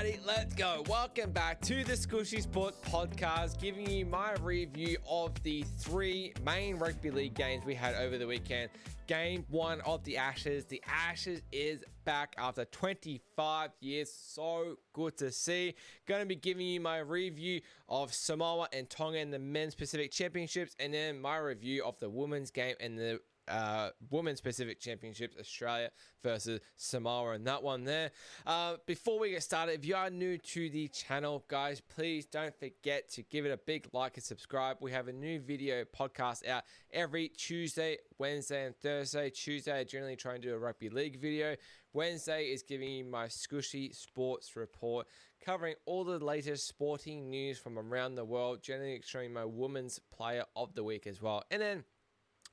Alrighty, let's go. Welcome back to the Squishy Sport Podcast, giving you my review of the three main rugby league games we had over the weekend. Game one of the Ashes. The Ashes is back after 25 years. So good to see. Going to be giving you my review of Samoa and Tonga in the Men's Pacific Championships, and then my review of the women's game and the Women's Pacific Championships, Australia versus Samoa, and that one there. Before we get started, if you are new to the channel, guys, please don't forget to give it a big like and subscribe. We have a new video podcast out every Tuesday, Wednesday, and Thursday. Tuesday, I generally try and do a rugby league video. Wednesday is giving you my Squishy Sports Report, covering all the latest sporting news from around the world, generally showing my Women's Player of the Week as well. And then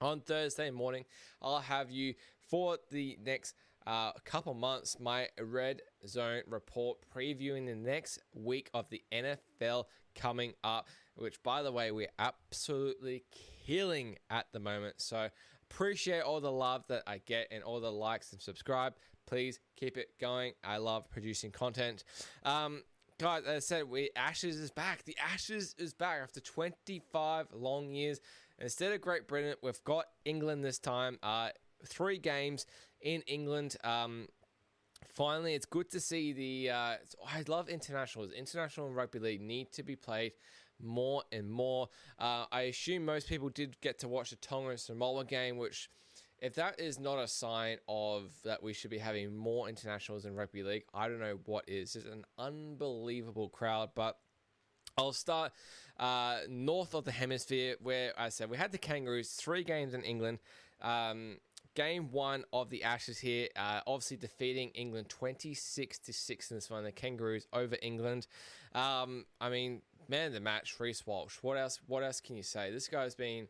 on Thursday morning, I'll have you for the next couple months, my Red Zone report previewing the next week of the NFL coming up, which, by the way, we're absolutely killing at the moment. So appreciate all the love that I get and all the likes and subscribe. Please keep it going. I love producing content. Guys, as I said, Ashes is back. The Ashes is back after 25 long years. Instead of Great Britain, we've got England this time. 3 games in England. Finally, it's good to see the... I love internationals. International and rugby league need to be played more and more. I assume most people did get to watch the Tonga and Samoa game, which... if that is not a sign of that we should be having more internationals in rugby league, I don't know what is. It's an unbelievable crowd, but I'll start north of the hemisphere where I said we had the Kangaroos, 3 games in England. Game 1 of the Ashes here, obviously defeating England 26-6 in this one. The Kangaroos over England. I mean, man of the match, Reece Walsh. What else can you say? This guy's been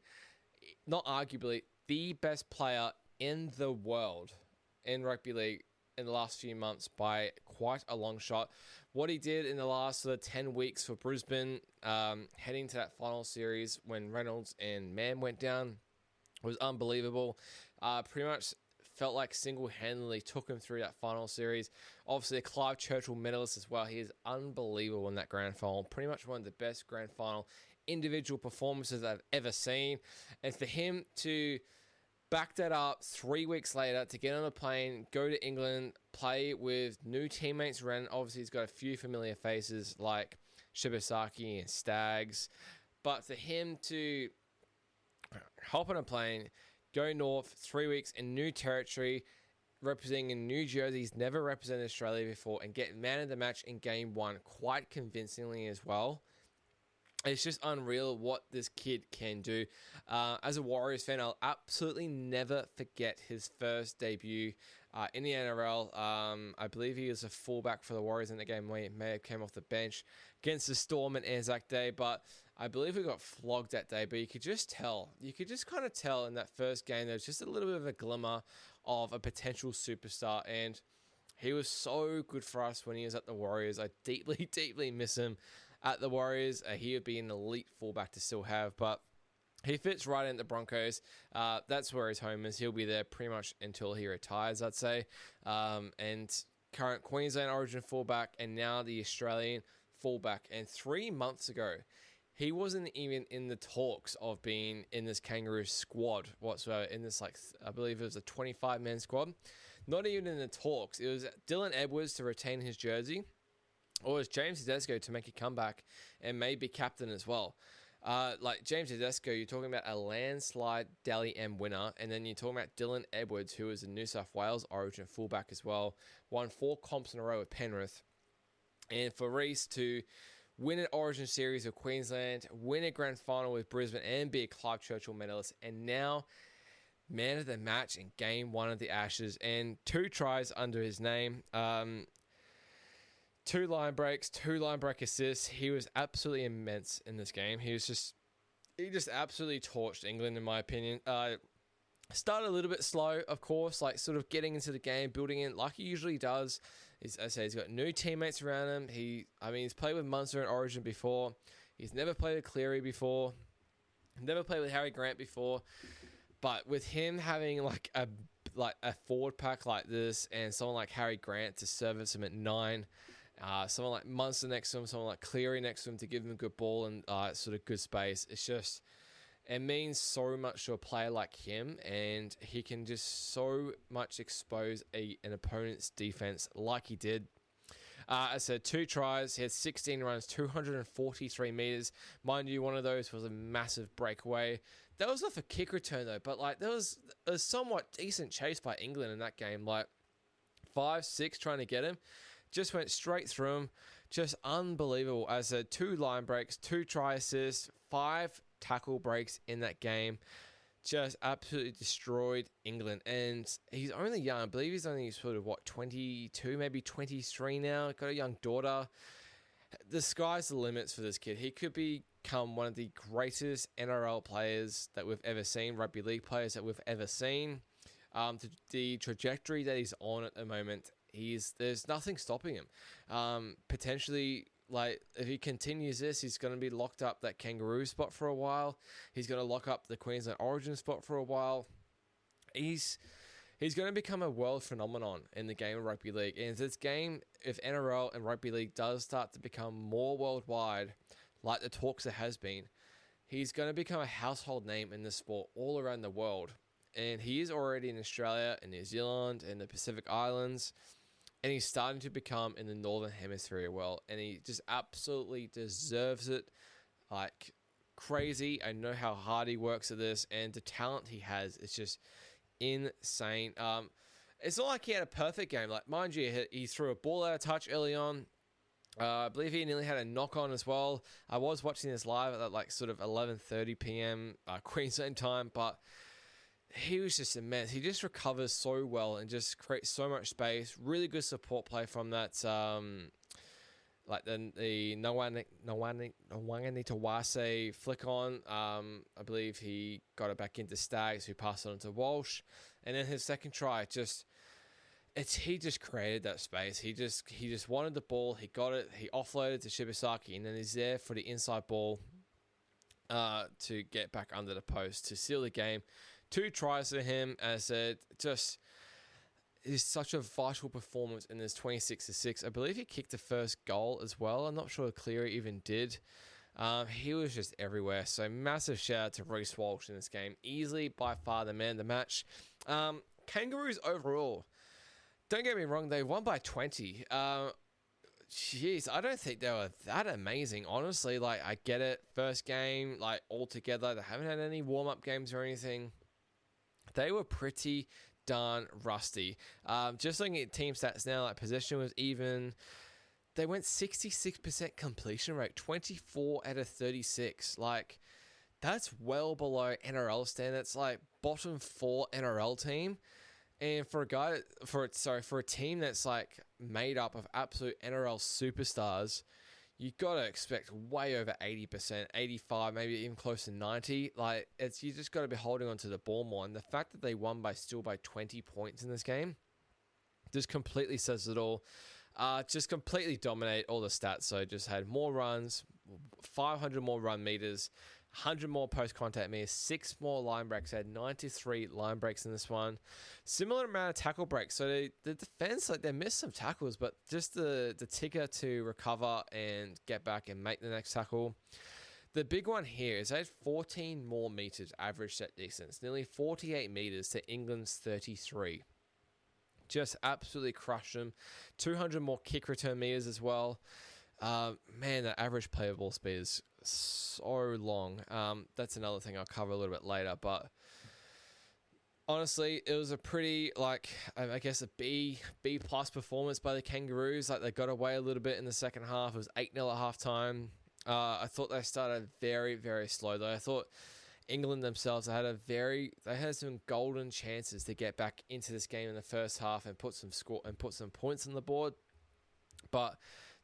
not arguably the best player in the world in rugby league in the last few months by quite a long shot. What he did in the last sort of 10 weeks for Brisbane, heading to that final series when Reynolds and Mann went down, was unbelievable. Pretty much felt like single-handedly took him through that final series. Obviously, a Clive Churchill medalist as well. He is unbelievable in that grand final. Pretty much one of the best grand final individual performances I've ever seen. And for him to back that up 3 weeks later, to get on a plane, go to England, play with new teammates around. Obviously, he's got a few familiar faces like Shibasaki and Staggs. But for him to hop on a plane, go north, 3 weeks in new territory, representing in New Jersey. He's never represented Australia before, and get man of the match in game 1 quite convincingly as well. It's just unreal what this kid can do. As a Warriors fan, I'll absolutely never forget his first debut in the NRL. I believe he was a fullback for the Warriors in the game where he may have came off the bench against the Storm and Anzac Day, but I believe we got flogged that day. But you could just tell. You could just kind of tell in that first game there was just a little bit of a glimmer of a potential superstar, and he was so good for us when he was at the Warriors. I deeply, deeply miss him at the Warriors. He would be an elite fullback to still have, but he fits right in the Broncos. That's where his home is. He'll be there pretty much until he retires, I'd say. And current Queensland Origin fullback, and now the Australian fullback. And 3 months ago, he wasn't even in the talks of being in this Kangaroo squad whatsoever. In this, I believe it was a 25-man squad. Not even in the talks. It was Dylan Edwards to retain his jersey, or it was James Tedesco to make a comeback and maybe captain as well. Like James Tedesco, you're talking about a landslide Dally M winner, and then you're talking about Dylan Edwards, who is a New South Wales Origin fullback as well, won 4 comps in a row with Penrith. And for Reece to win an Origin series with Queensland, win a grand final with Brisbane, and be a Clive Churchill medalist, and now man of the match in game 1 of the Ashes, and 2 tries under his name. 2 line breaks, 2 line break assists. He was absolutely immense in this game. He just absolutely torched England, in my opinion. Started a little bit slow, of course, like sort of getting into the game, building in like he usually does. As I say, he's got new teammates around him. He's played with Munster in Origin before. He's never played with Cleary before. Never played with Harry Grant before. But with him having like a forward pack like this, and someone like Harry Grant to service him at 9, someone like Munster next to him, someone like Cleary next to him to give him a good ball and sort of good space. It's just, it means so much to a player like him, and he can just so much expose an opponent's defense like he did. I said 2 tries, he had 16 runs, 243 meters. Mind you, one of those was a massive breakaway. That was off a kick return though, but like there was a somewhat decent chase by England in that game. Like 5-6 trying to get him, just went straight through him. Just unbelievable. As I said, 2 line breaks, 2 try assists, 5 tackle breaks in that game. Just absolutely destroyed England. And he's only young. I believe he's only sort of, 22, maybe 23 now. Got a young daughter. The sky's the limits for this kid. He could become one of the greatest NRL players that we've ever seen, rugby league players that we've ever seen. The trajectory that he's on at the moment, there's nothing stopping him. Potentially, like, if he continues this, he's going to be locked up that Kangaroo spot for a while. He's going to lock up the Queensland Origin spot for a while. He's going to become a world phenomenon in the game of rugby league. And this game, if NRL and rugby league does start to become more worldwide, like the talks there has been, he's going to become a household name in the sport all around the world. And he is already in Australia, in New Zealand, in the Pacific Islands. And he's starting to become in the Northern Hemisphere well. And he just absolutely deserves it. Like, crazy. I know how hard he works at this. And the talent he has is just insane. It's not like he had a perfect game. Like, mind you, he threw a ball out of touch early on. I believe he nearly had a knock on as well. I was watching this live at like sort of 11:30 p.m. Queensland time, but he was just immense. He just recovers so well and just creates so much space. Really good support play from that, like the Nwangani Tawase flick on. I believe he got it back into Staggs, who passed it on to Walsh. And then his second try, he just created that space. He just wanted the ball. He got it. He offloaded to Shibasaki, and then he's there for the inside ball to get back under the post to seal the game. 2 tries for him. As I said, just is such a vital performance in this 26-6. I believe he kicked the first goal as well. I'm not sure Cleary even did. He was just everywhere. So massive shout out to Reece Walsh in this game. Easily by far the man of the match. Kangaroos overall, don't get me wrong, they won by 20. Jeez, I don't think they were that amazing, honestly. Like, I get it. First game, like, all together. They haven't had any warm-up games or anything. They were pretty darn rusty. Just looking at team stats now, like, possession was even. They went 66% completion rate, 24 out of 36. Like, that's well below NRL standards. Like, bottom 4 NRL team. And for a team that's like made up of absolute NRL superstars, you gotta expect way over 80%, 85, maybe even close to 90. Like, you just gotta be holding on to the ball more. And the fact that they won by 20 points in this game just completely says it all. Just completely dominate all the stats. So just had more runs, 500 more run meters, 100 more post-contact meters, 6 more line breaks. They had 93 line breaks in this one. Similar amount of tackle breaks. So the defense, like, they missed some tackles, but just the ticker to recover and get back and make the next tackle. The big one here is they had 14 more meters average set distance, nearly 48 meters to England's 33. Just absolutely crushed them. 200 more kick return meters as well. Man, the average playable speed is so long. That's another thing I'll cover a little bit later, but honestly, it was a pretty, like, I guess a B plus performance by the Kangaroos. Like, they got away a little bit in the second half. It was 8-0 at halftime. I thought they started very, very slow though. I thought England themselves, they had some golden chances to get back into this game in the first half and put some points on the board, but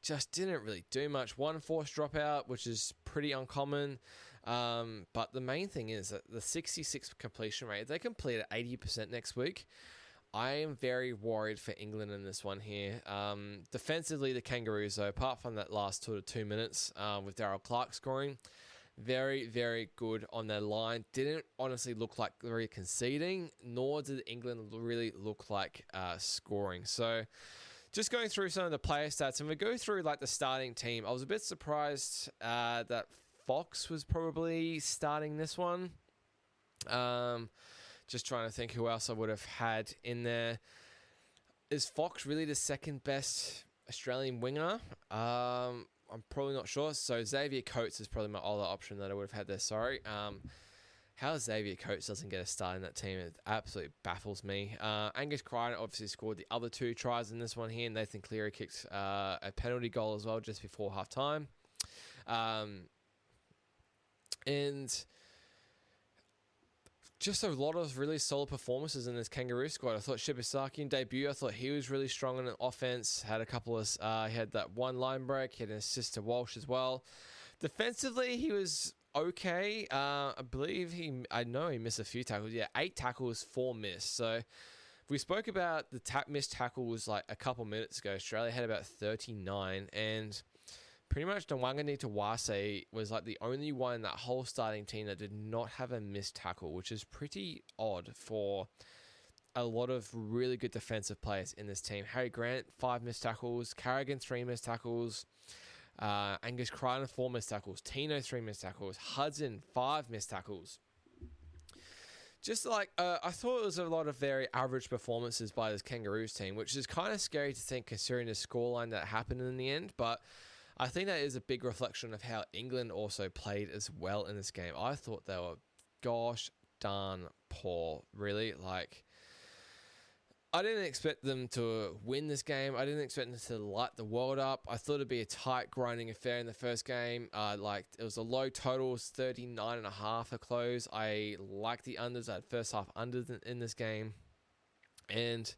just didn't really do much. 1 forced dropout, which is pretty uncommon. But the main thing is that the 66 completion rate, if they complete at 80% next week, I am very worried for England in this one here. Defensively, the Kangaroos, though, apart from that last sort of 2 minutes with Darryl Clark scoring, very, very good on their line. Didn't honestly look like very conceding, nor did England really look like scoring. So just going through some of the player stats, and we go through like the starting team. I was a bit surprised that Fox was probably starting this one. Just trying to think who else I would have had in there. Is Fox really the second best Australian winger? I'm probably not sure. So Xavier Coates is probably my other option that I would have had there. Sorry. How Xavier Coates doesn't get a start in that team, it absolutely baffles me. Angus Crichton obviously scored the other 2 tries in this one here. Nathan Cleary kicked a penalty goal as well just before half time. And just a lot of really solid performances in this Kangaroo squad. I thought Shibasaki in debut, I thought he was really strong in offense. Had a couple of, he had that one line break, he had an assist to Walsh as well. Defensively, he was okay. I know he missed a few tackles. Yeah, 8 tackles, 4 missed. So we spoke about the missed tackles like a couple minutes ago. Australia had about 39, and pretty much Nwangani Tawase was like the only one in that whole starting team that did not have a missed tackle, which is pretty odd for a lot of really good defensive players in this team. Harry Grant, 5 missed tackles. Carrigan, 3 missed tackles. Angus Crichton, 4 missed tackles. Tino, 3 missed tackles. Hudson, 5 missed tackles. Just like, I thought it was a lot of very average performances by this Kangaroos team, which is kind of scary to think considering the scoreline that happened in the end, but I think that is a big reflection of how England also played as well in this game. I thought they were gosh darn poor, really. Like, I didn't expect them to win this game. I didn't expect them to light the world up. I thought it'd be a tight, grinding affair in the first game. It was a low total, 39.5 at close. I liked the unders. I had first half unders in this game. And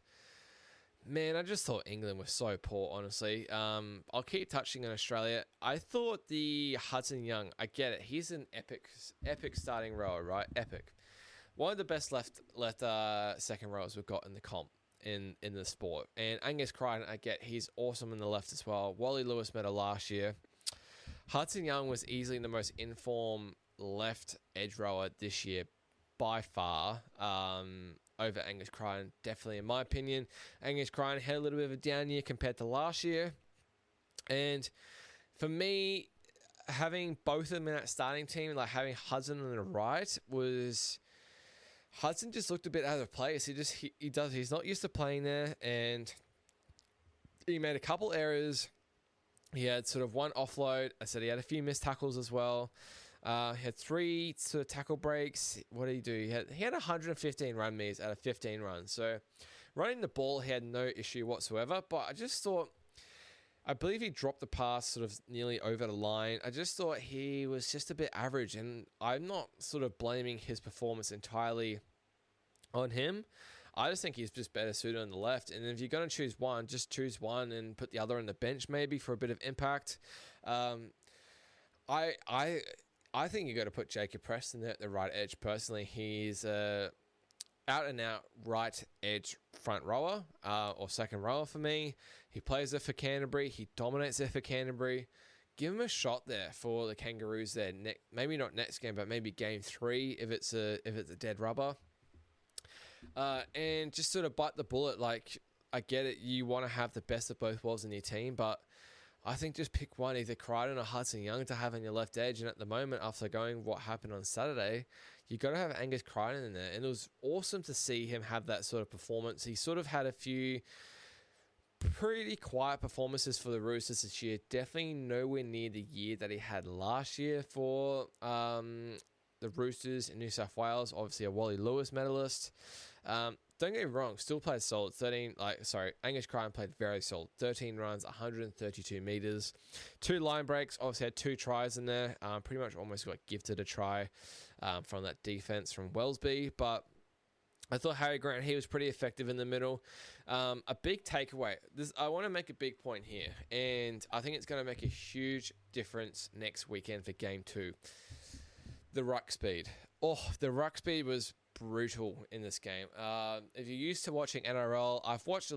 man, I just thought England was so poor, honestly. I'll keep touching on Australia. I thought the Hudson Young, I get it. He's an epic starting rower, right? Epic. One of the best left second rowers we've got in the comp in the sport. And Angus Crichton, I get he's awesome in the left as well. Wally Lewis met her last year. Hudson Young was easily the most informed left edge rower this year by far. Over Angus Crichton, definitely in my opinion. Angus Crichton had a little bit of a down year compared to last year. And for me, having both of them in that starting team, like having Hudson on the right, was Hudson just looked a bit out of place. He's not used to playing there, and he made a couple errors. He had sort of one offload. I said he had a few missed tackles as well. He had 3 sort of tackle breaks. What did he do? He had 115 run meters out of 15 runs. So running the ball, he had no issue whatsoever. But I just thought, I believe he dropped the pass sort of nearly over the line. I just thought he was just a bit average. And I'm not sort of blaming his performance entirely on him. I just think he's just better suited on the left. And if you're going to choose one, just choose one and put the other on the bench maybe for a bit of impact. I think you got to put Jacob Preston at the right edge. Personally, he's out and out right edge front rower or second rower for me. He plays there for Canterbury. He dominates there for Canterbury. Give him a shot there for the Kangaroos there. Maybe not next game, but maybe game 3 if it's a dead rubber. And just sort of bite the bullet. Like, I get it. You want to have the best of both worlds in your team, but I think just pick one, either Crichton or Hudson Young to have on your left edge. And at the moment, after going what happened on Saturday, you got to have Angus Crichton in there. And it was awesome to see him have that sort of performance. He sort of had a few pretty quiet performances for the Roosters this year. Definitely nowhere near the year that he had last year for the Roosters in New South Wales. Obviously a Wally Lewis medalist. Don't get me wrong, still played solid. Angus Crichton played very solid. 13 runs, 132 metres. 2 line breaks, obviously had 2 tries in there. Pretty much almost got gifted a try from that defence from Wellesby. But I thought Harry Grant, he was pretty effective in the middle. A big takeaway. I want to make a big point here. And I think it's going to make a huge difference next weekend for Game 2. The ruck speed. The ruck speed was brutal in this game. If you're used to watching NRL, I watched a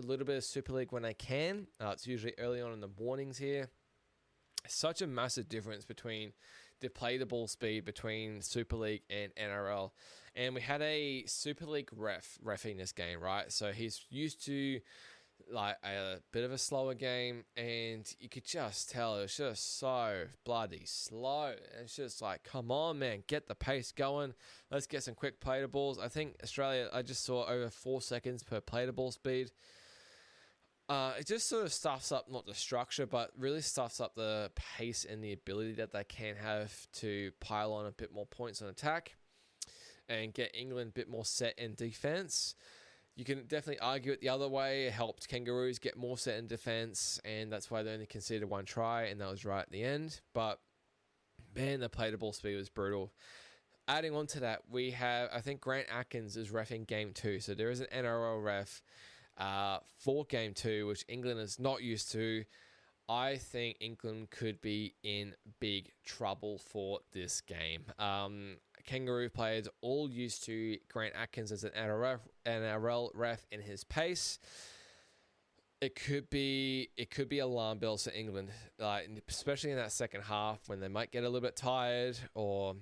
little bit of Super League when I can. It's usually early on in the mornings here. Such a massive difference between the play the ball speed between Super League and NRL. And we had a Super League ref in this game, right? So he's used to like a bit of a slower game, and you could just tell it was just so bloody slow. It's just like, come on, man, get the pace going. Let's get some quick play to balls. I think Australia, I just saw over 4 seconds per play to ball speed. It just sort of stuffs up not the structure, but really stuffs up the pace and the ability that they can have to pile on a bit more points on attack and get England a bit more set in defense. You can definitely argue it the other way. It helped Kangaroos get more set in defense, and that's why they only conceded 1 try, and that was right at the end. But, man, the play to ball speed was brutal. Adding on to that, we have, I think Grant Atkins is reffing game 2. So there is an NRL ref for game 2, which England is not used to. I think England could be in big trouble for this game. Kangaroo players all used to Grant Atkins as an NRL ref in his pace. It could be alarm bells for England, like especially in that second half when they might get a little bit tired or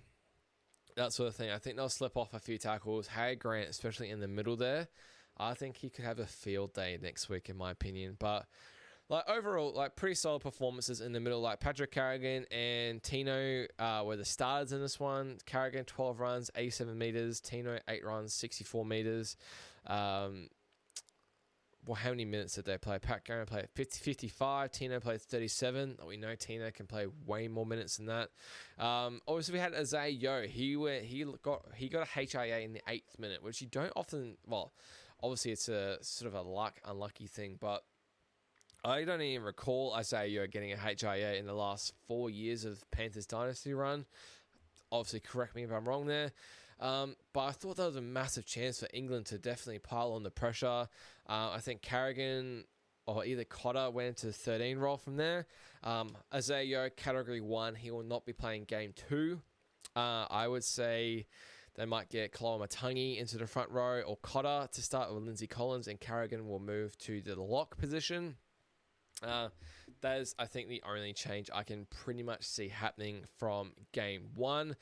that sort of thing. I think they'll slip off a few tackles. Harry Grant, especially in the middle there, I think he could have a field day next week, in my opinion. But like overall, like pretty solid performances in the middle. Like Patrick Carrigan and Tino were the starters in this one. Carrigan 12 runs, 87 meters. Tino 8 runs, 64 meters. Well, how many minutes did they play? Pat Carrigan played 55. Tino played 37. We know Tino can play way more minutes than that. Obviously, we had Isaiah Yeo. He got a HIA in the 8th minute, which you don't often. Well, obviously it's a sort of a unlucky thing, but I don't even recall Isaiah Yeo getting a HIA in the last 4 years of Panthers dynasty run. Obviously, correct me if I'm wrong there. But I thought that was a massive chance for England to definitely pile on the pressure. I think Carrigan or either Cotter went into the 13 role from there. Isaiah Yeo, Category 1, he will not be playing Game 2. I would say they might get Koloamatangi into the front row or Cotter to start with Lindsay Collins, and Carrigan will move to the lock position. That is, I think, the only change I can pretty much see happening from game 1.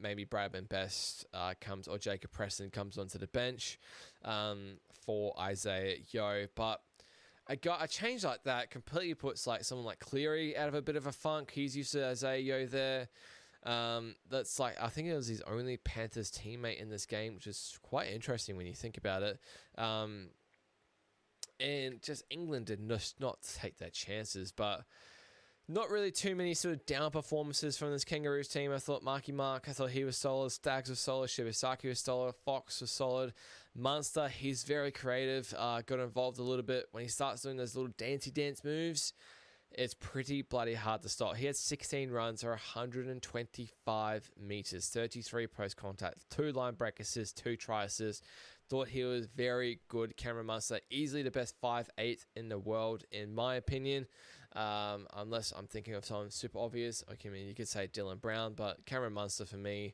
Maybe Bradman Best comes, or Jacob Preston comes onto the bench for Isaiah Yeo. But a change like that completely puts like someone like Cleary out of a bit of a funk. He's used to Isaiah Yeo there. That's like, I think it was his only Panthers teammate in this game, which is quite interesting when you think about it. And just England did not take their chances, but not really too many sort of down performances from this Kangaroos team. I thought Marky Mark, I thought he was solid. Staggs was solid. Shibasaki was solid. Fox was solid. Munster, he's very creative. Got involved a little bit. When he starts doing those little dancey dance moves, it's pretty bloody hard to stop. He had 16 runs or 125 meters, 33 post contact, 2 line break assists, 2 try assists. Thought he was very good. Cameron Munster, easily the best 5'8" in the world, in my opinion. Unless I'm thinking of someone super obvious. Okay, I mean, you could say Dylan Brown, but Cameron Munster for me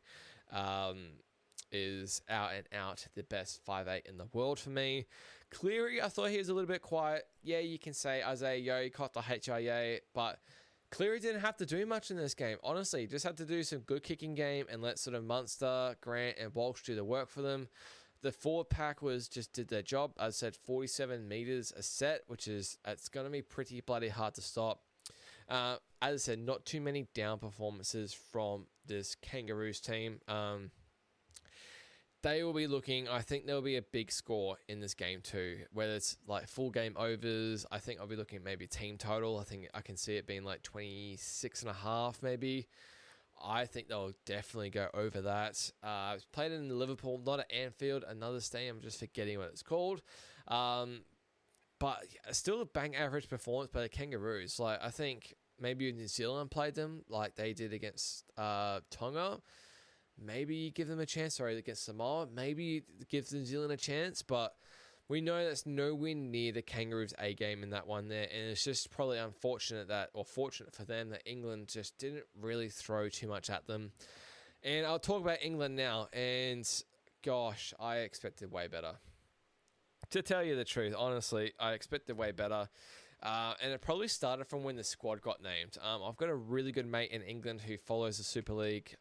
is out and out the best 5'8" in the world for me. Cleary, I thought he was a little bit quiet. Yeah, you can say Isaiah Yeo caught the HIA, but Cleary didn't have to do much in this game. Honestly, just had to do some good kicking game and let sort of Munster, Grant, and Walsh do the work for them. The forward pack did their job. I said 47 meters a set, it's going to be pretty bloody hard to stop. As I said, not too many down performances from this Kangaroos team. They will be looking, I think there'll be a big score in this game too, whether it's like full game overs. I think I'll be looking at maybe team total. I think I can see it being like 26.5 maybe. I think they'll definitely go over that. Played in Liverpool, not at Anfield, another stadium. I'm just forgetting what it's called. But still a bang average performance by the Kangaroos. Like, I think maybe New Zealand played them like they did against Tonga. Maybe give them a chance. Sorry, against Samoa. Maybe give New Zealand a chance, but we know that's nowhere near the Kangaroos A game in that one there, and it's just probably unfortunate fortunate for them that England just didn't really throw too much at them. And I'll talk about England now, and gosh, I expected way better. To tell you the truth, honestly, I expected way better. And it probably started from when the squad got named. I've got a really good mate in England who follows the Super League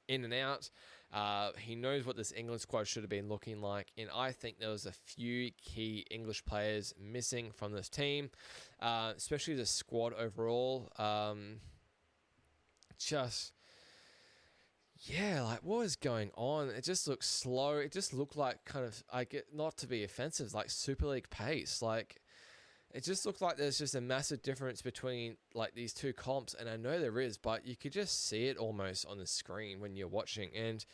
in and out. He knows what this England squad should have been looking like, and I think there was a few key English players missing from this team, especially the squad overall. Like what was going on? It just looked slow. It just looked like not to be offensive, like Super League pace. Like it just looked like there's just a massive difference between like these two comps, and I know there is, but you could just see it almost on the screen when you're watching. And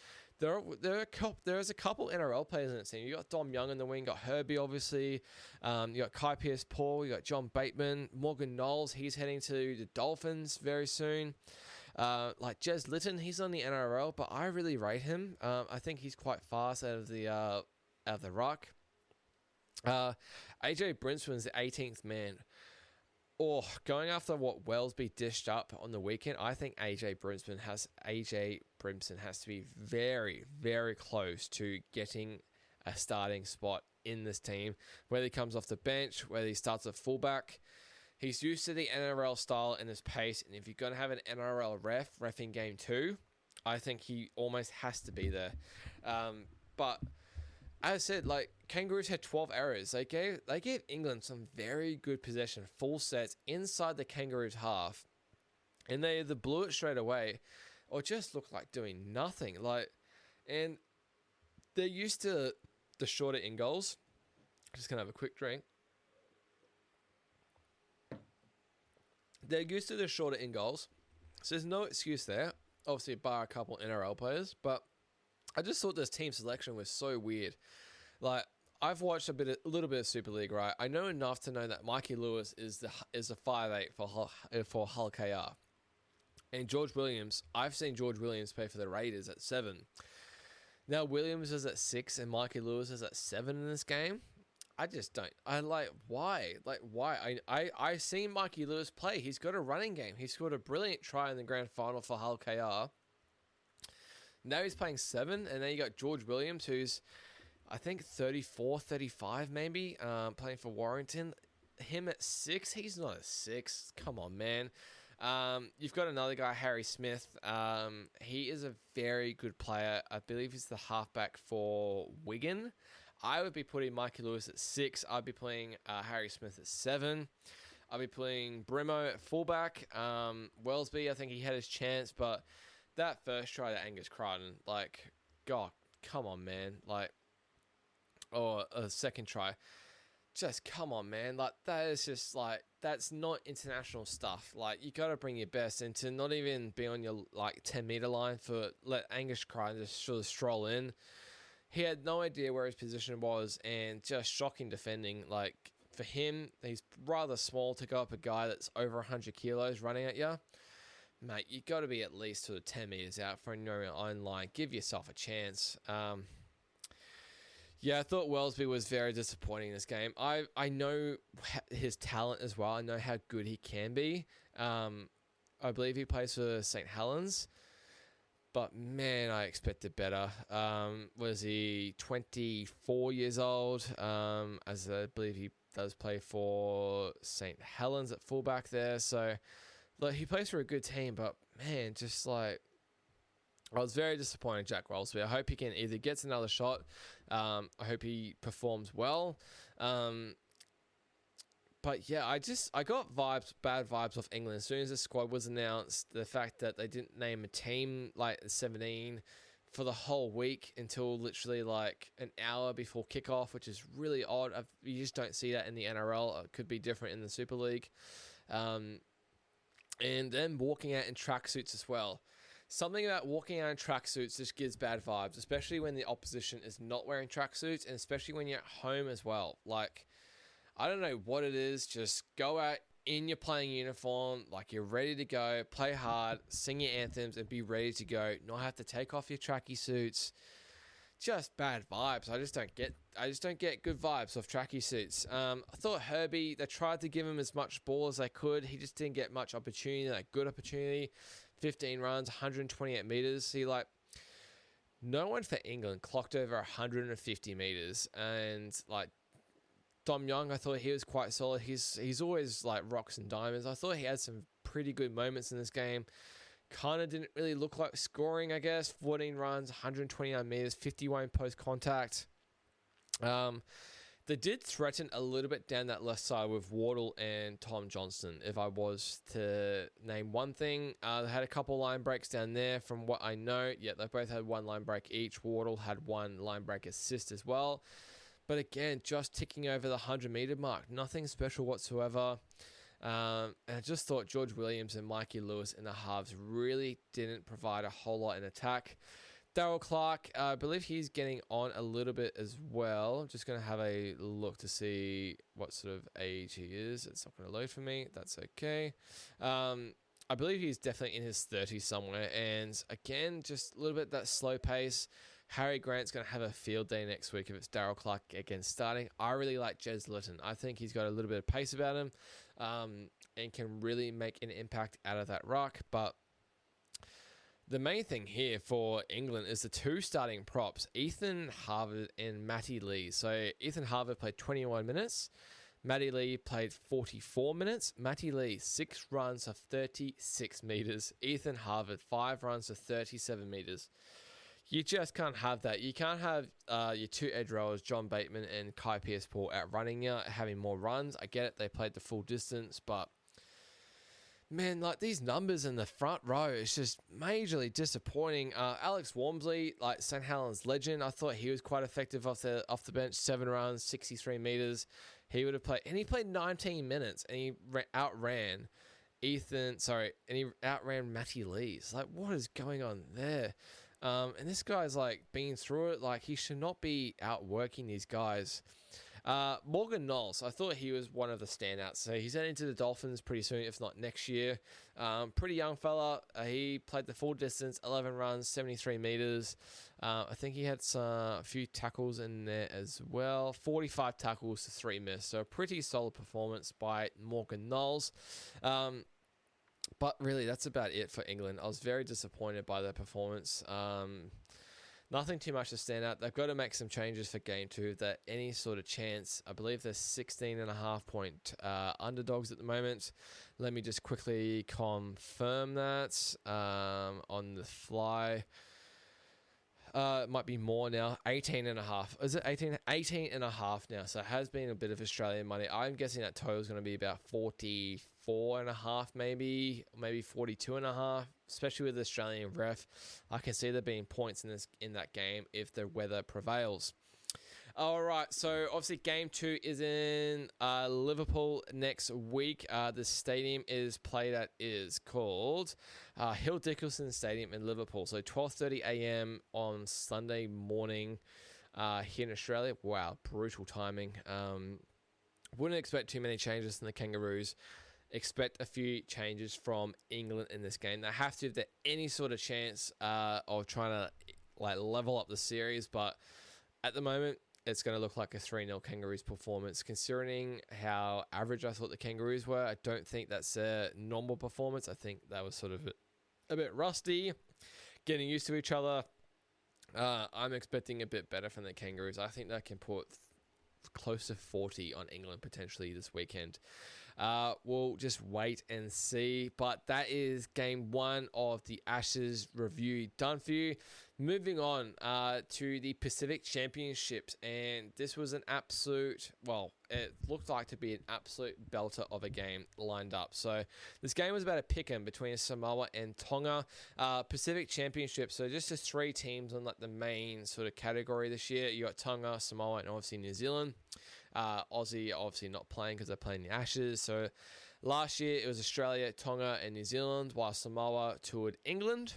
there's a couple NRL players in the team. You got Dom Young in the wing, you got Herbie obviously, you got Kai Pearce-Paul, you got John Bateman, Morgan Knowles. He's heading to the Dolphins very soon. Like Jez Litton, he's on the NRL, but I really rate him. I think he's quite fast out of the ruck. AJ Brinsman's the 18th man. Going after what Wellesby dished up on the weekend, I think AJ Brimson has to be very, very close to getting a starting spot in this team, whether he comes off the bench, whether he starts at fullback. He's used to the NRL style and his pace, and if you're going to have an NRL reffing game 2, I think he almost has to be there. But as I said, like Kangaroos had 12 errors. They gave England some very good possession, full sets inside the Kangaroos half, and they either blew it straight away or just looked like doing nothing. And they're used to the shorter in goals. Just gonna have a quick drink. They're used to the shorter in goals, so there's no excuse there. Obviously, bar a couple NRL players, but I just thought this team selection was so weird. Like, I've watched a little bit of Super League, right? I know enough to know that Mikey Lewis is a 5'8" for Hull KR. And George Williams, I've seen George Williams play for the Raiders at 7. Now Williams is at 6 and Mikey Lewis is at 7 in this game. I just don't. Why? I've seen Mikey Lewis play. He's got a running game. He scored a brilliant try in the grand final for Hull KR. Now he's playing 7, and then you got George Williams, who's, I think, 34, 35 maybe, playing for Warrington. Him at 6, he's not a 6. Come on, man. You've got another guy, Harry Smith. He is a very good player. I believe he's the halfback for Wigan. I would be putting Mikey Lewis at 6. I'd be playing Harry Smith at 7. I'd be playing Brimo at fullback. Wellesby, I think he had his chance, but that first try to Angus Crichton, God, come on, man. Or a second try. Just come on, man. That is just, that's not international stuff. You got to bring your best, and to not even be on your, 10-meter line let Angus Crichton just sort of stroll in. He had no idea where his position was, and just shocking defending. For him, he's rather small to go up a guy that's over 100 kilos running at you. Mate, you got to be at least sort of 10 meters out from your own line. Give yourself a chance. I thought Wellesby was very disappointing in this game. I know his talent as well. I know how good he can be. I believe he plays for St. Helens. But, man, I expected better. Was he 24 years old? As I believe he does play for St. Helens at fullback there. So, he plays for a good team. But, man, I was very disappointed in Jack Wellesby. I hope he can either get another shot. I hope he performs well. But yeah, I got bad vibes off England. As soon as the squad was announced, the fact that they didn't name a team 17 for the whole week until literally an hour before kickoff, which is really odd. You just don't see that in the NRL. It could be different in the Super League. And then walking out in tracksuits as well. Something about walking out in tracksuits just gives bad vibes, especially when the opposition is not wearing tracksuits, and especially when you're at home as well. I don't know what it is. Just go out in your playing uniform, you're ready to go, play hard, sing your anthems, and be ready to go. Not have to take off your tracky suits. Just bad vibes. I just don't get good vibes off tracky suits. I thought Herbie, they tried to give him as much ball as they could. He just didn't get much opportunity, good opportunity. 15 runs, 128 meters. No one for England clocked over 150 meters, and Dom Young, I thought he was quite solid. He's always rocks and diamonds. I thought he had some pretty good moments in this game. kind of didn't really look like scoring, I guess. 14 runs, 129 meters, 51 post contact. They did threaten a little bit down that left side with Wardle and Tom Johnston. If I was to name one thing, they had a couple line breaks down there from what I know. Yeah, they both had one line break each. Wardle had one line break assist as well. But again, just ticking over the 100-meter mark. Nothing special whatsoever. And I just thought George Williams and Mikey Lewis in the halves really didn't provide a whole lot in attack. Darryl Clark, I believe he's getting on a little bit as well. I'm just going to have a look to see what sort of age he is. It's not going to load for me. That's okay. I believe he's definitely in his 30s somewhere. And again, just a little bit that slow pace. Harry Grant's going to have a field day next week if it's Darryl Clark again starting. I really like Jez Litton. I think he's got a little bit of pace about him and can really make an impact out of that ruck. But the main thing here for England is the two starting props, Ethan Harvard and Matty Lee. So Ethan Harvard played 21 minutes. Matty Lee played 44 minutes. Matty Lee, 6 runs of 36 meters. Ethan Harvard, 5 runs of 37 meters. You just can't have that. You can't have your two edge rowers, John Bateman and Kai Pearce-Paul, outrunning you, having more runs. I get it. They played the full distance, but man, like these numbers in the front row, it's just majorly disappointing. Alex Walmsley, like St. Helens legend, I thought he was quite effective off the bench. 7 runs, 63 meters. He would have played, and he played 19 minutes, and he outran Matty Lee. It's like, what is going on there? And this guy's like been through it. Like he should not be outworking these guys. Morgan Knowles, I thought he was one of the standouts. So he's heading to the Dolphins pretty soon, if not next year. Pretty young fella. He played the full distance, 11 runs, 73 meters. I think he had a few tackles in there as well. 45 tackles to 3 missed. So a pretty solid performance by Morgan Knowles. But really, that's about it for England. I was very disappointed by their performance. Nothing too much to stand out. They've got to make some changes for Game 2. That any sort of chance. I believe they're 16.5-point underdogs at the moment. Let me just quickly confirm that on the fly. It might be more now. 18.5. Is it 18? 18.5 now. So it has been a bit of Australian money. I'm guessing that total is going to be about 44.5, maybe 42.5. Especially with the Australian ref, I can see there being points in that game if the weather prevails. All right, so obviously Game 2 is in Liverpool next week. The stadium is called Hill Dickinson Stadium in Liverpool. So 12:30 a.m. on Sunday morning here in Australia. Wow, brutal timing. Wouldn't expect too many changes from the Kangaroos. Expect a few changes from England in this game. They have to, if there's any sort of chance of trying to like level up the series. But at the moment, it's going to look like a 3-0 Kangaroos performance. Considering how average I thought the Kangaroos were, I don't think that's a normal performance. I think that was sort of a bit rusty, getting used to each other. I'm expecting a bit better from the Kangaroos. I think they can put close to 40 on England potentially this weekend. We'll just wait and see. But that is Game 1 of the Ashes review done for you. Moving on to the Pacific Championships. And this was an absolute, it looked like to be an absolute belter of a game lined up. So this game was about a pick-em between Samoa and Tonga. Pacific Championships, so just the 3 teams on like the main sort of category this year. You got Tonga, Samoa, and obviously New Zealand. Aussie obviously not playing because they're playing the Ashes. So last year it was Australia, Tonga, and New Zealand, while Samoa toured England.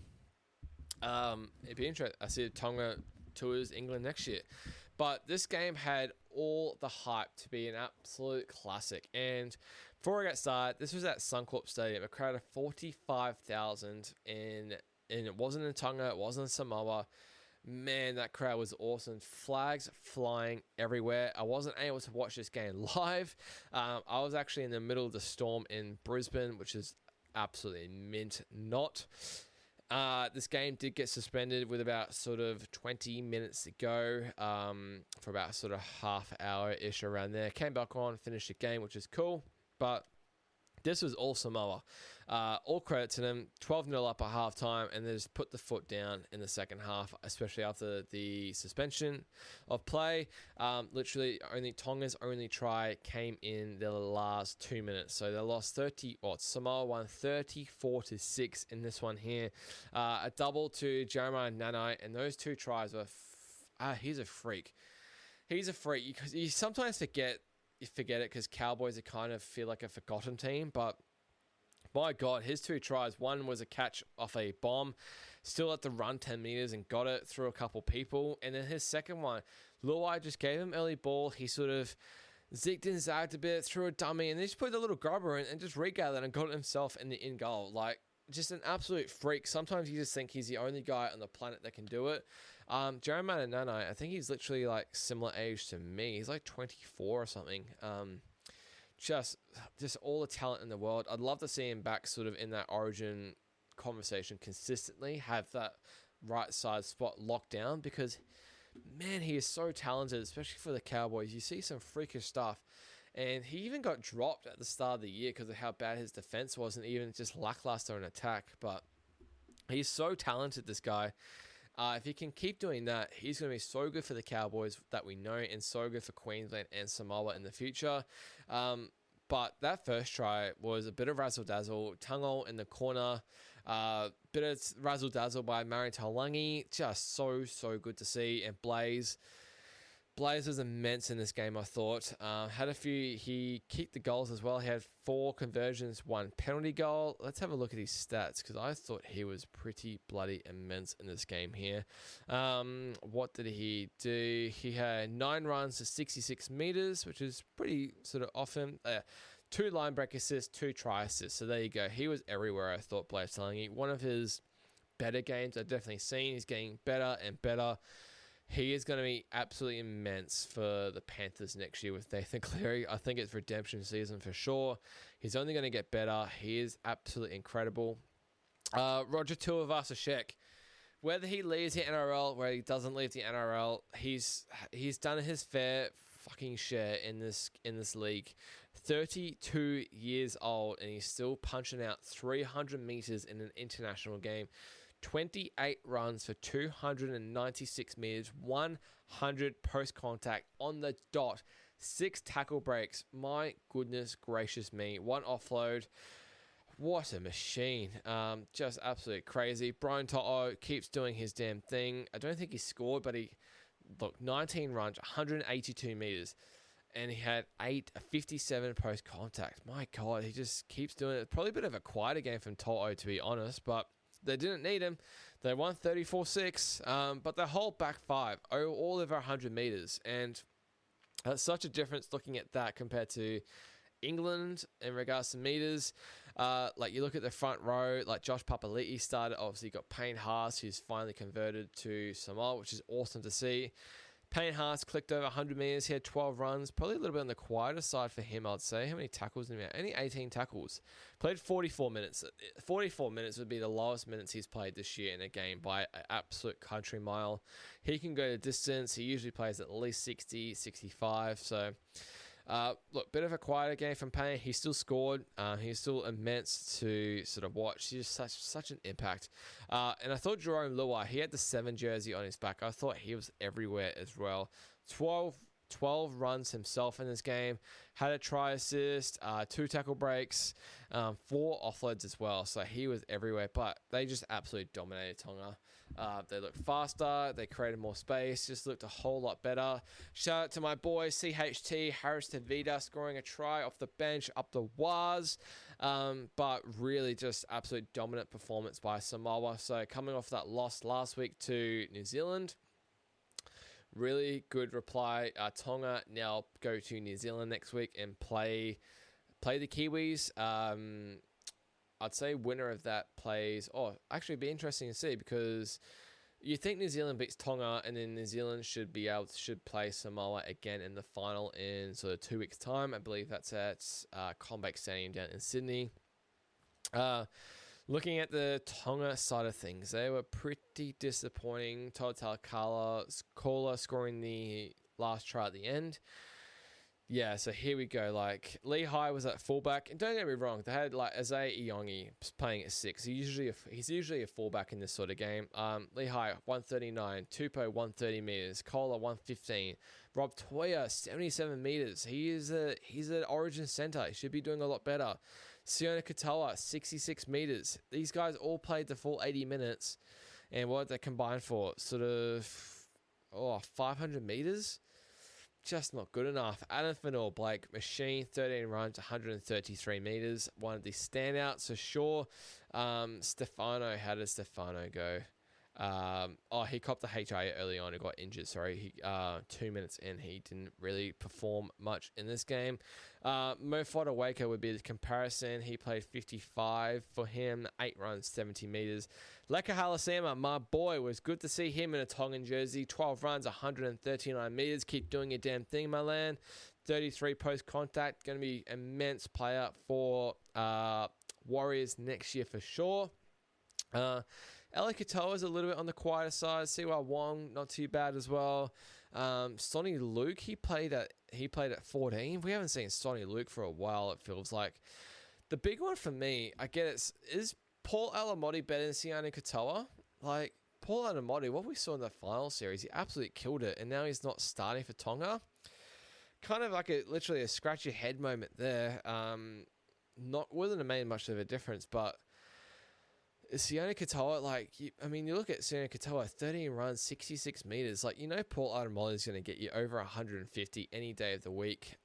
It'd be interesting. I see Tonga tours England next year. But this game had all the hype to be an absolute classic. And before I get started, this was at Suncorp Stadium, a crowd of 45,000, and it wasn't in Tonga, it wasn't in Samoa. Man, that crowd was awesome. Flags flying everywhere. I wasn't able to watch this game live. I was actually in the middle of the storm in Brisbane, which is absolutely mint not. This game did get suspended with about sort of 20 minutes to go for about sort of half hour-ish around there. Came back on, finished the game, which is cool. But This was all Samoa. All credit to them. 12-0 up at halftime, and they just put the foot down in the second half, especially after the suspension of play. Literally, Tonga's only try came in the last 2 minutes. So they lost Samoa won 34-6 in this one here. A double to Jeremiah Nanai, and those two tries were... he's a freak. He's a freak because you sometimes forget it because Cowboys kind of feel like a forgotten team, but my God, his two tries, one was a catch off a bomb, still had to run 10 meters and got it through a couple people, and then his second one, Luai just gave him early ball, he sort of zigged and zagged a bit, threw a dummy, and then just put a little grubber in and just regathered and got himself in the in goal. Like, just an absolute freak. Sometimes you just think he's the only guy on the planet that can do it. Jeremiah Nanai, I think he's literally like similar age to me. He's like 24 or something. Just all the talent in the world. I'd love to see him back sort of in that origin conversation consistently, have that right side spot locked down because, man, he is so talented, especially for the Cowboys. You see some freakish stuff. And he even got dropped at the start of the year because of how bad his defense was and even just lackluster in attack. But he's so talented, this guy. If he can keep doing that, he's going to be so good for the Cowboys that we know and so good for Queensland and Samoa in the future. But that first try was a bit of razzle-dazzle. Tungo in the corner. Bit of razzle-dazzle by Mari Taulagi. Just so good to see. And Blaze was immense in this game, I thought. Had a few, he kicked the goals as well. He had 4 conversions, 1 penalty goal. Let's have a look at his stats because I thought he was pretty bloody immense in this game here. What did he do? He had 9 runs to 66 meters, which is pretty sort of often. 2 line break assists, 2 try assists. So there you go. He was everywhere, I thought, Blaze Taulagi. One of his better games I've definitely seen. He's getting better and better. He is going to be absolutely immense for the Panthers next year with Nathan Cleary. I think it's redemption season for sure. He's only going to get better. He is absolutely incredible. Roger Tuivasa-Sheck, whether he leaves the NRL, whether he doesn't leave the NRL, he's done his fair fucking share in this league. 32 years old, and he's still punching out 300 meters in an international game. 28 runs for 296 meters, 100 post-contact on the dot, 6 tackle breaks. My goodness gracious me. 1 offload. What a machine. Just absolutely crazy. Brian To'o keeps doing his damn thing. I don't think he scored, but 19 runs, 182 meters. And he had 57 post-contact. My God, he just keeps doing it. Probably a bit of a quieter game from To'o, to be honest, but they didn't need him. They won 34-6, but the whole back 5, all over 100 meters. And that's such a difference looking at that compared to England in regards to meters. Like you look at the front row, like Josh Papali'i started. Obviously, you got Payne Haas, who's finally converted to Samoa, which is awesome to see. Payne Haas clicked over 100 meters. He had 12 runs. Probably a little bit on the quieter side for him, I'd say. How many tackles did he have? Only 18 tackles. Played 44 minutes. 44 minutes would be the lowest minutes he's played this year in a game by an absolute country mile. He can go to distance. He usually plays at least 60, 65. So, look, bit of a quieter game from Payne. He still scored. He's still immense to sort of watch. He's just such an impact. And I thought Jerome Luai, he had the 7 jersey on his back. I thought he was everywhere as well. 12 runs himself in this game. Had a try assist, 2 tackle breaks, 4 offloads as well. So he was everywhere. But they just absolutely dominated Tonga. They looked faster. They created more space. Just looked a whole lot better. Shout out to my boy, CHT, Harris Tavita, scoring a try off the bench up the Waz. But really just absolute dominant performance by Samoa. So coming off that loss last week to New Zealand, really good reply. Tonga now go to New Zealand next week and play the Kiwis. I'd say winner of that plays... actually it'd be interesting to see because you think New Zealand beats Tonga and then New Zealand should play Samoa again in the final in sort of 2 weeks' time. I believe that's at Combank Stadium down in Sydney. Looking at the Tonga side of things, they were pretty disappointing. Total Kala scoring the last try at the end. Yeah, so here we go. Like Lehigh was at fullback, and don't get me wrong, they had like Isaiah Iongi playing at six. He's usually a fullback in this sort of game. Lehigh 139, Tupou 130 meters, Kohler 115, Rob Toya 77 meters. He's an Origin center. He should be doing a lot better. Sione Katoa 66 meters. These guys all played the full 80 minutes, and what did they combine for? Sort of 500 meters. Just not good enough. Adam Fanor Blake, machine, 13 runs, 133 meters. One of the standouts for sure. Stefano, how did Stefano go? He copped the HIA early on and got injured. Sorry, 2 minutes in, he didn't really perform much in this game. Mo Fodawaker would be the comparison. He played 55 for him, 8 runs, 70 meters. Leka Halasema, my boy, was good to see him in a Tongan jersey. 12 runs, 139 meters. Keep doing your damn thing, my land. 33 post contact. Going to be immense player for Warriors next year for sure. Eli Katoa is a little bit on the quieter side. Siwa Wong, not too bad as well. Sonny Luke, he played at 14. We haven't seen Sonny Luke for a while, it feels like. The big one for me, I get is Paul Alamotti better than Sione Katoa? Like, Paul Alamotti, what we saw in the final series, he absolutely killed it, and now he's not starting for Tonga. Kind of like literally a scratch your head moment there. Wasn't have made much of a difference, but Sione Katoa, you look at Sione Katoa, 13 runs, 66 meters. Paul Alamotti is going to get you over 150 any day of the week.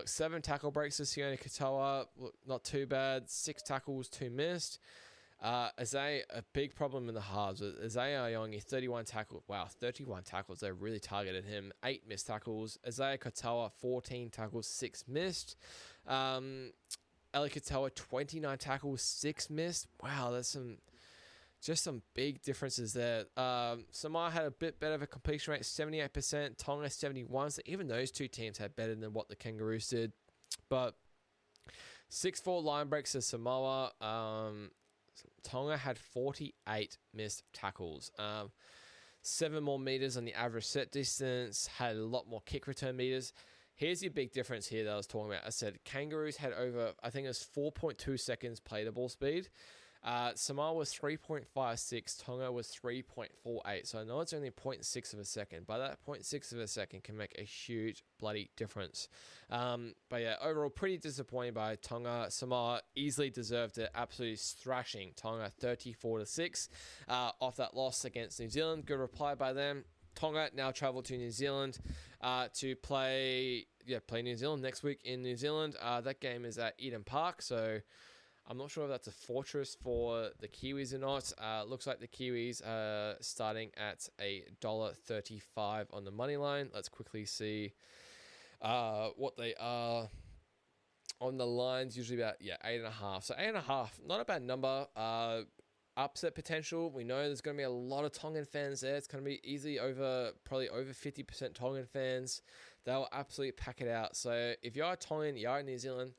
7 tackle breaks for Sione Katoa. Look, not too bad. 6 tackles, 2 missed. Isaiah, a big problem in the halves. Isaiah Iongi, 31 tackles. Wow, 31 tackles. They really targeted him. 8 missed tackles. Isaiah Katoa, 14 tackles, 6 missed. Eli Katoa, 29 tackles, 6 missed. Wow, that's some big differences there. Samoa had a bit better of a completion rate, 78%. Tonga, 71%. So even those two teams had better than what the Kangaroos did. But 6-4 line breaks to Samoa. Tonga had 48 missed tackles. 7 more meters on the average set distance. Had a lot more kick return meters. Here's your big difference here that I was talking about. I said Kangaroos had over, I think it was 4.2 seconds play to ball speed. Samoa was 3.56, Tonga was 3.48. So I know it's only 0.6 of a second, but that 0.6 of a second can make a huge bloody difference. But yeah, overall pretty disappointing by Tonga. Samoa easily deserved it, absolutely thrashing Tonga 34-6 off that loss against New Zealand. Good reply by them. Tonga now travel to New Zealand to play New Zealand next week in New Zealand. That game is at Eden Park, so I'm not sure if that's a fortress for the Kiwis or not. Looks like the Kiwis are starting at $1.35 on the money line. Let's quickly see what they are on the lines. Usually about 8.5. So 8.5, not a bad number. Upset potential. We know there's going to be a lot of Tongan fans there. It's going to be easily probably over 50% Tongan fans. They'll absolutely pack it out. So if you are Tongan, you are in New Zealand,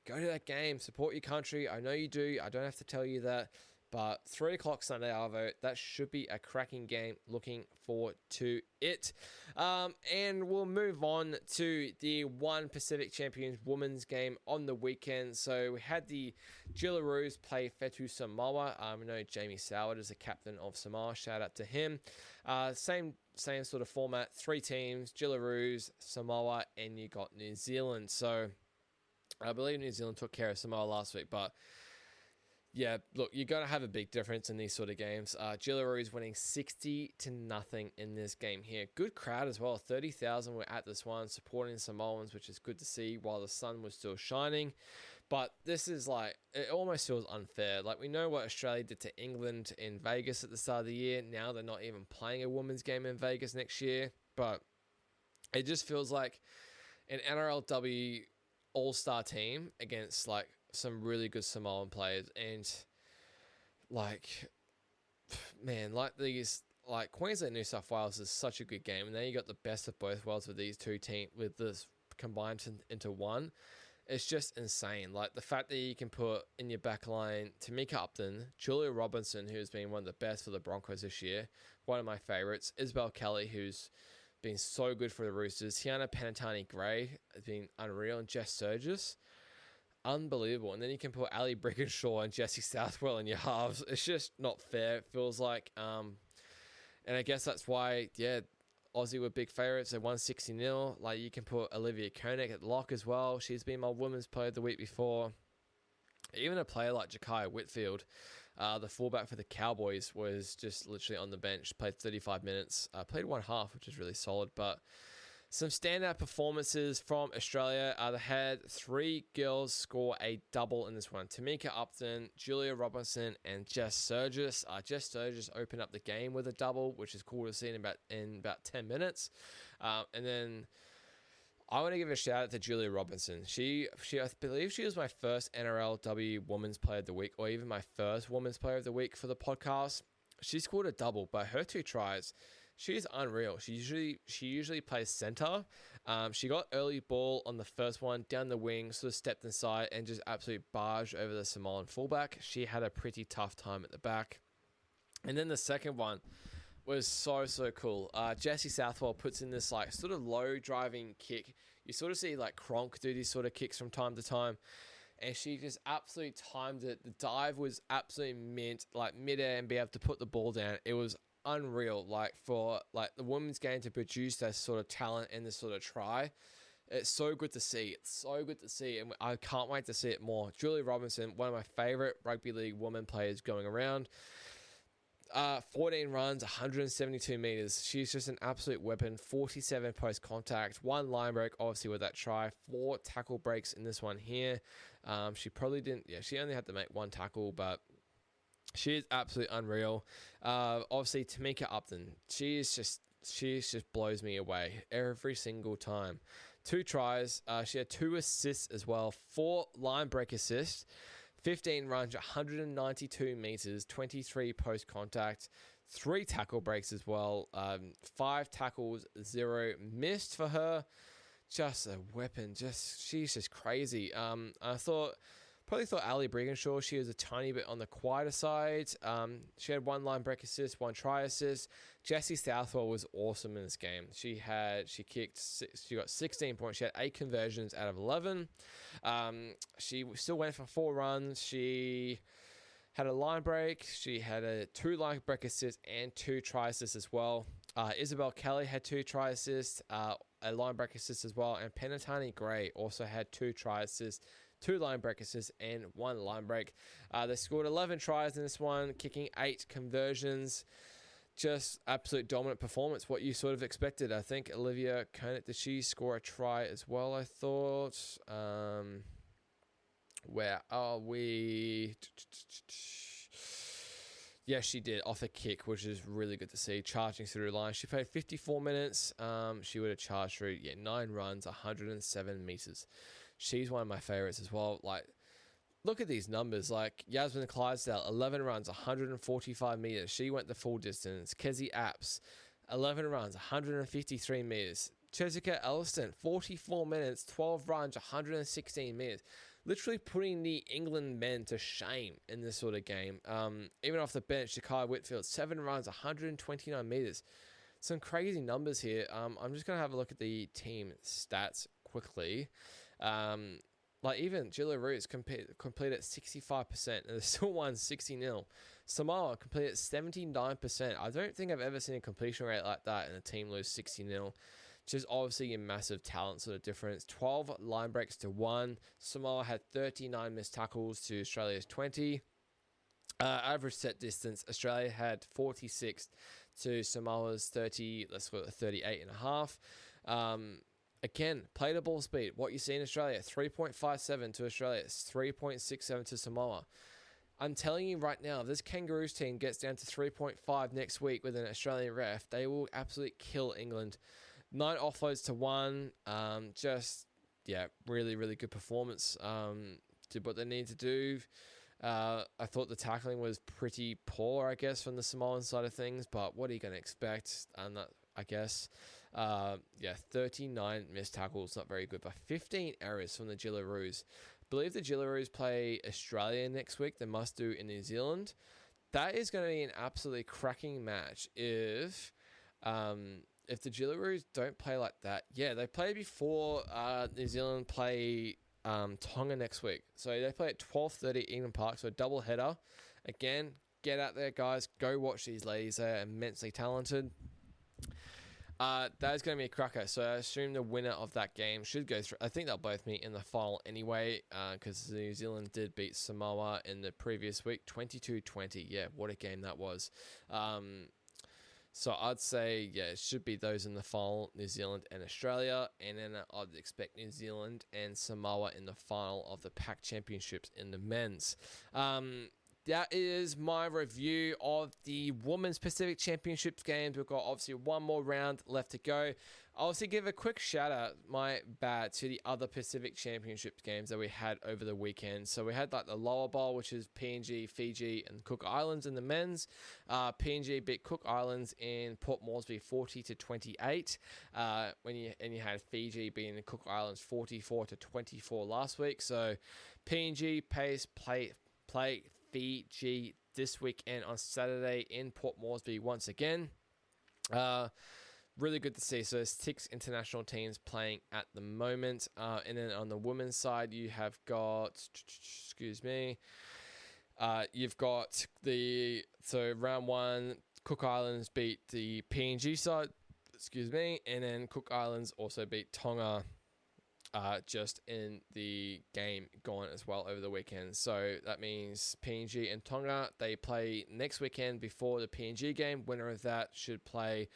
go to that game, support your country. I know you do. I don't have to tell you that. But 3 o'clock Sunday, Arvo, that should be a cracking game. Looking forward to it. And we'll move on to the One Pacific Champions women's game on the weekend. So we had the Jillaroos play Fetu Samoa. I know Jamie Soward is the captain of Samoa. Shout out to him. Same sort of format. 3 teams, Jillaroos, Samoa, and you got New Zealand. So I believe New Zealand took care of Samoa last week, but yeah, look, you're going to have a big difference in these sort of games. Jillaroos winning 60-0 in this game here. Good crowd as well. 30,000 were at this one supporting Samoans, which is good to see while the sun was still shining. But this is it almost feels unfair. We know what Australia did to England in Vegas at the start of the year. Now they're not even playing a women's game in Vegas next year. But it just feels like an NRLW all-star team against some really good Samoan players, and Queensland New South Wales is such a good game, and then you got the best of both worlds with these two teams with this combined into one. It's just insane. The fact that you can put in your back line Tamika Upton, Julia Robinson, who's been one of the best for the Broncos this year, one of my favorites, Isabel Kelly, who's been so good for the Roosters. Tiana Penatani-Gray has been unreal, and Jess Surgis, unbelievable. And then you can put Ali Brigginshaw and Jessie Southwell in your halves. It's just not fair, it feels like. And I guess that's why, Aussie were big favourites at 160-0. Like, you can put Olivia Koenig at lock as well. She's been my women's player of the week before. Even a player like Jakaya Whitfield, the fullback for the Cowboys, was just literally on the bench, played 35 minutes, played one half, which is really solid. But some standout performances from Australia. They had 3 girls score a double in this one. Tamika Upton, Julia Robinson, and Jess Surgis. Jess Surgis opened up the game with a double, which is cool to see in about 10 minutes. And then I want to give a shout out to Julia Robinson. She I believe she was my first NRLW Women's Player of the Week, or even my first Women's Player of the Week for the podcast. She scored a double, but her 2 tries, she's unreal. She usually plays center. She got early ball on the first one, down the wing, sort of stepped inside and just absolutely barged over the Samoan fullback. She had a pretty tough time at the back. And then the second one was so cool. Jessie Southwell puts in this like sort of low driving kick. You sort of see like Kronk do these sort of kicks from time to time. And she just absolutely timed it. The dive was absolutely mint, like midair, and be able to put the ball down. It was unreal, like for like the women's game to produce that sort of talent and this sort of try. It's so good to see. And I can't wait to see it more. Julie Robinson, one of my favorite rugby league women players going around. 14 runs, 172 meters. She's just an absolute weapon. 47 post contact, 1 line break, obviously with that try, 4 tackle breaks in this one here. She probably didn't. Yeah, she only had to make 1 tackle, but she is absolutely unreal. Obviously, Tamika Upton, she just blows me away every single time. 2 tries. She had 2 assists as well. 4 line break assists. 15 runs, 192 meters, 23 post contact, 3 tackle breaks as well. 5 tackles, 0 missed for her. Just a weapon. She's just crazy. I probably thought Ali Brigginshaw, she was a tiny bit on the quieter side. She had 1 line break assist, 1 try assist. Jessie Southwell was awesome in this game. She got 16 points. She had 8 conversions out of 11. She still went for 4 runs. She had a line break. She had a 2 line break assists and 2 try assists as well. Isabel Kelly had 2 try assists, a line break assist as well. And Penatani Gray also had 2 try assists, 2 line break assists, and 1 line break. They scored 11 tries in this one, kicking 8 conversions. Just absolute dominant performance, what you sort of expected. I think Olivia Koenig, did she score a try as well, I thought? Where are we? Yes, she did, off a kick, which is really good to see, charging through the line. She played 54 minutes. She would have charged through 9 runs, 107 meters. She's one of my favorites as well. Like, look at these numbers. Like, Yasmin Clydesdale, 11 runs, 145 meters. She went the full distance. Kezzy Apps, 11 runs, 153 meters. Jessica Elliston, 44 minutes, 12 runs, 116 meters. Literally putting the England men to shame in this sort of game. Even off the bench, Jakaya Whitfield, 7 runs, 129 meters. Some crazy numbers here. I'm just going to have a look at the team stats quickly. Like even Jillaroos completed at 65% and they still won 60-0. Samoa completed at 79%. I don't think I've ever seen a completion rate like that and a team lose 60-0. Which is obviously a massive talent sort of difference. 12 line breaks to 1. Samoa had 39 missed tackles to Australia's 20. Average set distance, Australia had 46 to Samoa's 30, let's call it 38 and a half. Again, play to ball speed. What you see in Australia, 3.57 to Australia, 3.67 to Samoa. I'm telling you right now, if this Kangaroos team gets down to 3.5 next week with an Australian ref, they will absolutely kill England. 9 offloads to 1. Really, really good performance. Did what they need to do. I thought the tackling was pretty poor, I guess, from the Samoan side of things, but what are you going to expect? I guess. 39 missed tackles, not very good, but 15 errors from the Jillaroos. I believe the Jillaroos play Australia next week. They must do in New Zealand. That is going to be an absolutely cracking match if if the Jillaroos don't play like that, yeah, they play before New Zealand play Tonga next week. So they play at 12:30 Eden Park, so a double header. Again, get out there, guys. Go watch these ladies. They're immensely talented. That is going to be a cracker. So I assume the winner of that game should go through. I think they'll both meet in the final anyway, because New Zealand did beat Samoa in the previous week, 22-20. Yeah, what a game that was. So I'd say, yeah, it should be those in the final, New Zealand and Australia. And then I'd expect New Zealand and Samoa in the final of the Pac Championships in the men's. That is my review of the Women's Pacific Championships games. We've got obviously one more round left to go. I'll also give a quick shout out, my bad, to the other Pacific Championships games that we had over the weekend. So we had like the lower bowl, which is PNG, Fiji, and Cook Islands in the men's. PNG beat Cook Islands in Port Moresby 40-28. When you had Fiji beating the Cook Islands 44-24 last week. So PNG play Fiji this weekend on Saturday in Port Moresby once again. Really good to see. So there's 6 international teams playing at the moment. And then on the women's side, you have got, you've got round 1, Cook Islands beat the PNG side, and then Cook Islands also beat Tonga just in the game gone as well over the weekend. So that means PNG and Tonga, they play next weekend before the PNG game. Winner of that should play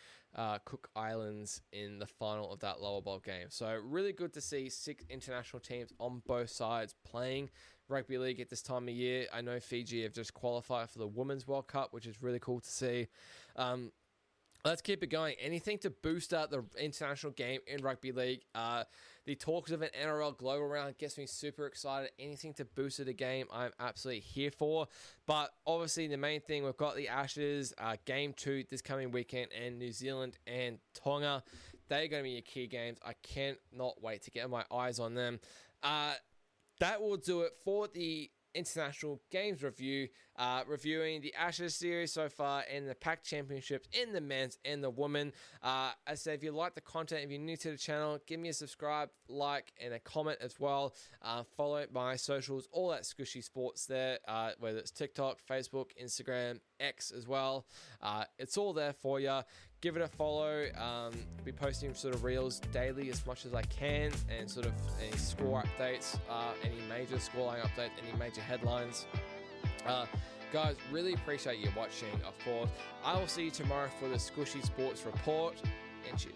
Cook Islands in the final of that lower bowl game. So really good to see 6 international teams on both sides playing rugby league at this time of year. I know Fiji have just qualified for the Women's World Cup, which is really cool to see. Let's keep it going. Anything to boost up the international game in rugby league. The talks of an NRL Global Round gets me super excited. Anything to boost the game, I'm absolutely here for. But obviously, the main thing, we've got the Ashes, Game 2 this coming weekend, and New Zealand and Tonga. They're going to be your key games. I cannot wait to get my eyes on them. That will do it for the international games review, reviewing the Ashes series so far and the Pac Championships in the men's and the women. As I said, if you like the content, if you're new to the channel, give me a subscribe, like, and a comment as well. Follow my socials, all that Squishy Sports there, whether it's TikTok, Facebook, Instagram, X as well. It's all there for you. Give it a follow. Be posting sort of reels daily as much as I can, and sort of any score updates, any major scoreline updates, any major headlines. Guys, really appreciate you watching, of course. I will see you tomorrow for the Squishy Sports Report, and cheers.